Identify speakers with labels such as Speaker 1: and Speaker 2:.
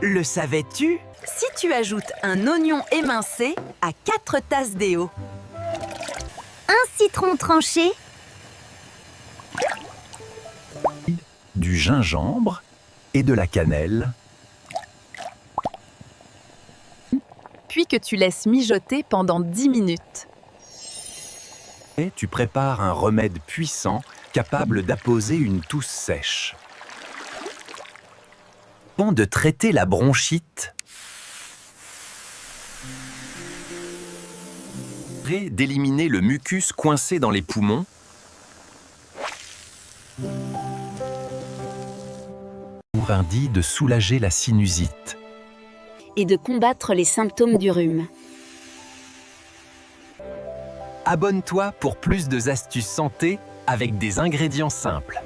Speaker 1: Le savais-tu? Si tu ajoutes un oignon émincé à 4 tasses d'eau.
Speaker 2: Un citron tranché.
Speaker 3: Du gingembre et de la cannelle.
Speaker 4: Puis que tu laisses mijoter pendant 10 minutes.
Speaker 3: Et tu prépares un remède puissant capable d'apposer une toux sèche. Avant de traiter la bronchite, d'éliminer le mucus coincé dans les poumons, pour ainsi de soulager la sinusite.
Speaker 5: Et de combattre les symptômes du rhume.
Speaker 3: Abonne-toi pour plus d'astuces santé avec des ingrédients simples.